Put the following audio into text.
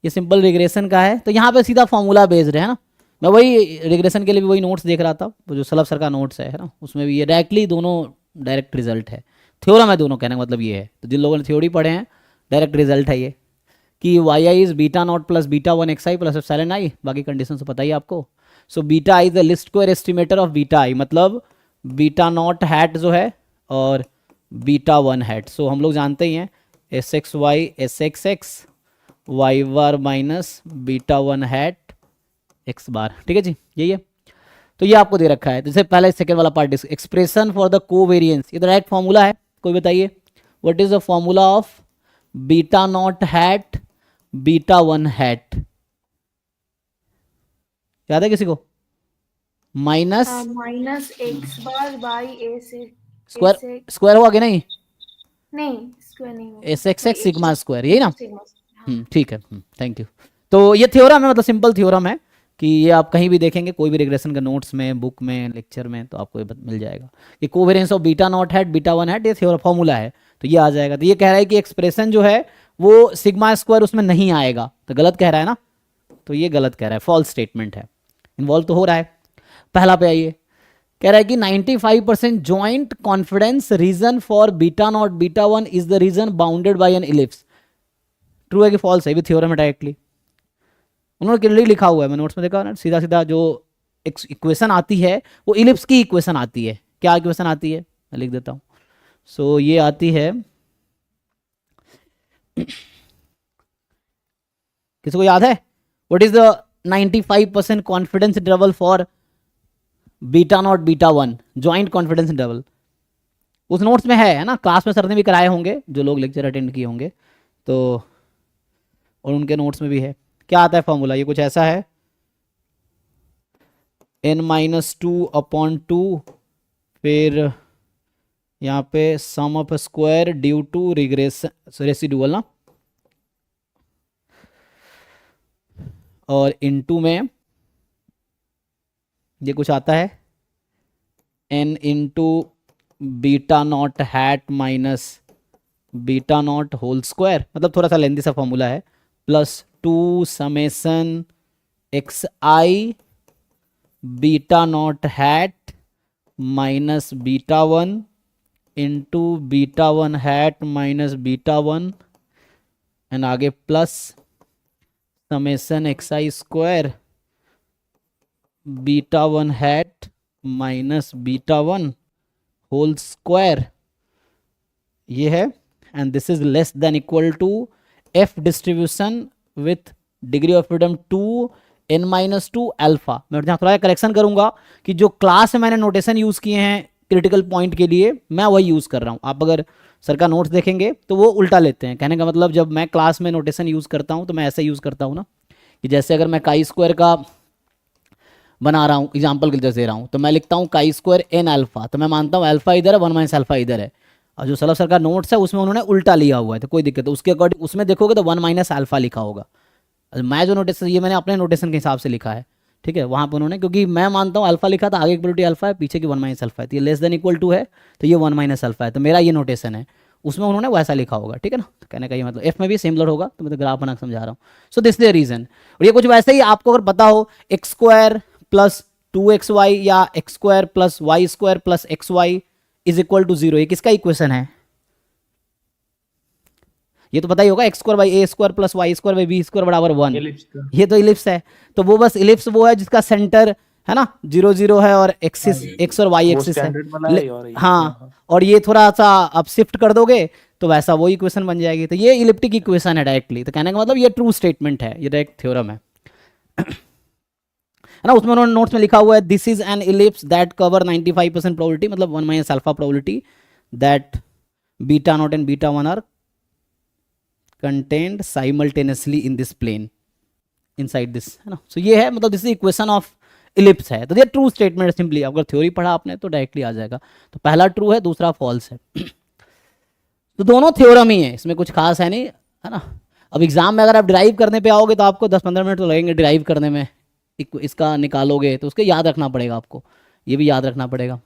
ये simple regression का है। तो यहाँ पे सीधा फॉर्मूला बेस्ड है ना, मैं वही रिग्रेशन के लिए भी वही नोट्स देख रहा था, वो जो सलभ सर का नोट्स है ना, उसमें भी ये डायरेक्टली दोनों डायरेक्ट रिजल्ट है, थ्योरम है दोनों, कहने का मतलब ये है। तो जिन लोगों ने थ्योरी पढ़े हैं डायरेक्ट रिजल्ट है ये, कि Y I is beta naught plus beta one X I plus epsilon I, बाकी कंडीशन तो पता ही आपको। So beta I is the least square estimator of beta I, मतलब बीटा नॉट हैट जो है और बीटा वन हैट। सो हम लोग जानते ही हैं S X Y S X X Y bar minus beta one hat X bar, ठीक है जी, यही है। तो ये आपको दे रखा है। जैसे पहले सेकेंड वाला part, expression for the covariance, ये डायरेक्ट फॉर्मूला है, कोई बताइए what is the formula of beta naught hat beta one hat, याद है किसी को? माइनस एक्स बार बाई ए से स्क्वायर, स्क्वायर हुआ कि नहीं? नहीं स्क्वायर नहीं होगा, S X x sigma square, यही ना? सिग्मा। ठीक है, थैंक यू। तो ये थ्योरम है, मतलब सिंपल थ्योरम है कि ये आप कहीं भी देखेंगे, कोई भी रिग्रेशन का नोट्स में, बुक में, लेक्चर में, तो आपको ये मिल जाएगा कि covariance of beta naught hat beta one hat, ये थ्योरम फॉर्मूला है। तो ये आ जाएगा। तो ये कह रहा है कि एक्सप्रेशन जो है वो सिग्मा स्क्वायर उसमें नहीं आएगा, तो गलत कह रहा है ना, तो ये गलत कह रहा है, फॉल्स स्टेटमेंट है। इन्वॉल्व तो हो रहा है। पहला पे आइए, कह रहा है कि 95% joint confidence region for beta naught beta one is the region bounded by an ellipse. True है कि फॉल्स है? भी थ्योरम है डायरेक्टली, उन्होंने क्लियरली लिखा हुआ है, मैं नोट्स में देखा ना, सीधा सीधा जो इक्वेशन आती है वो इलिप्स की इक्वेशन आती है। क्या इक्वेशन आती है मैं लिख देता हूँ। सो ये आती है, किसी को याद है what is the 95% confidence interval for beta naught beta one, joint confidence interval? उस नोट्स में है ना, क्लास में सर ने भी कराए होंगे जो लोग लेक्चर अटेंड किए होंगे, तो और उनके नोट्स में भी है। क्या आता है फॉर्मूला? ये कुछ ऐसा है, n-2/2, फिर यहाँ पे sum of square due to regression residual ना, और इनटू में ये कुछ आता है n into beta naught hat minus beta naught whole square, मतलब थोड़ा सा लेंदी सा फॉर्मूला है, plus 2 summation X I beta naught hat minus beta one into beta one hat minus beta one, and आगे plus summation X I square beta one hat minus beta one whole square, ये है। And this is less than equal to F distribution with degree of freedom 2n-2 alpha. मैं यहाँ थोड़ा correction करूंगा कि जो class में मैंने नोटेशन यूज किए हैं क्रिटिकल पॉइंट के लिए, मैं वही यूज कर रहा हूँ। आप अगर सर का नोट्स देखेंगे तो वो उल्टा लेते हैं। कहने का मतलब जब मैं क्लास में नोटेशन यूज करता हूँ तो मैं ऐसे यूज करता हूँ ना, कि जैसे अगर मैं काई स्क्वायर का बना रहा हूँ, एग्जाम्पल के लिए दे रहा हूँ, तो मैं लिखता हूँ काई स्क्वायर एन अल्फा, तो मैं मानता हूँ अल्फा इधर है, 1 माइनस अल्फा इधर है। और जो सलभ सर का नोट्स है उसमें उन्होंने उल्टा लिया हुआ है, तो कोई दिक्कत है उसके अकॉर्डिंग, उसमें देखोगे तो 1 माइनस अल्फा लिखा होगा। मैं जो नोटेशन, ये मैंने अपने नोटेशन के हिसाब से लिखा है, ठीक है, वहाँ पर उन्होंने, क्योंकि मैं मानता हूँ अल्फा लिखा था, आगे की प्रोबेबिलिटी अल्फा है, पीछे की 1 माइनस अल्फा है, तो ये लेस देन इक्वल टू है, तो ये 1 माइनस अल्फा है, तो मेरा ये नोटेशन है, उसमें उन्होंने वैसा लिखा होगा, ठीक है ना। तो कहने का ये मतलब एफ में भी सेम लड़ होगा, तो मैं तो ग्राफ बना समझा रहा हूँ। So this the region. और ये कुछ वैसे ही आपको अगर पता हो, एक्स स्क्वायर प्लस 2xy या x square plus y square plus x y is equal to 0, ये किसका इक्वेशन है? ये तो पता ही होगा, x square by a square plus y square by b square बराबर 1, ये तो इलिप्स है। तो वो बस इलिप्स वो है जिसका सेंटर है ना 0 0 है और एक्सिस एक्स और वाई एक्सिस है। हाँ, और ये थोड़ा सा आप शिफ्ट कर दोगे तो वैसा वो इक्वेशन बन जाएगी। तो ये इलिप्टिक इक्वेशन है डायरेक्टली। तो कहने का मतलब ये ट्रू स्टेटमेंट है, ये डायरेक्ट थ्योरम है ना। उसमें उन्होंने नोट्स में लिखा हुआ है this is an ellipse that cover 95% probability, मतलब 1 minus alpha probability that beta naught and beta one are contained simultaneously in this plane inside this, है ना। सो ये है, मतलब this is equation of ellipse है। तो ये ट्रू स्टेटमेंट सिंपली, अगर थ्योरी पढ़ा आपने तो डायरेक्टली आ जाएगा। तो पहला ट्रू है, दूसरा फॉल्स है तो दोनों थ्योरम ही है, इसमें कुछ खास है नहीं, है ना। अब एग्जाम में अगर आप ड्राइव करने पे आओगे तो आपको 10-15 मिनट तो लगेंगे ड्राइव करने में, इसका निकालोगे तो उसके याद रखना पड़ेगा आपको, ये भी याद रखना पड़ेगा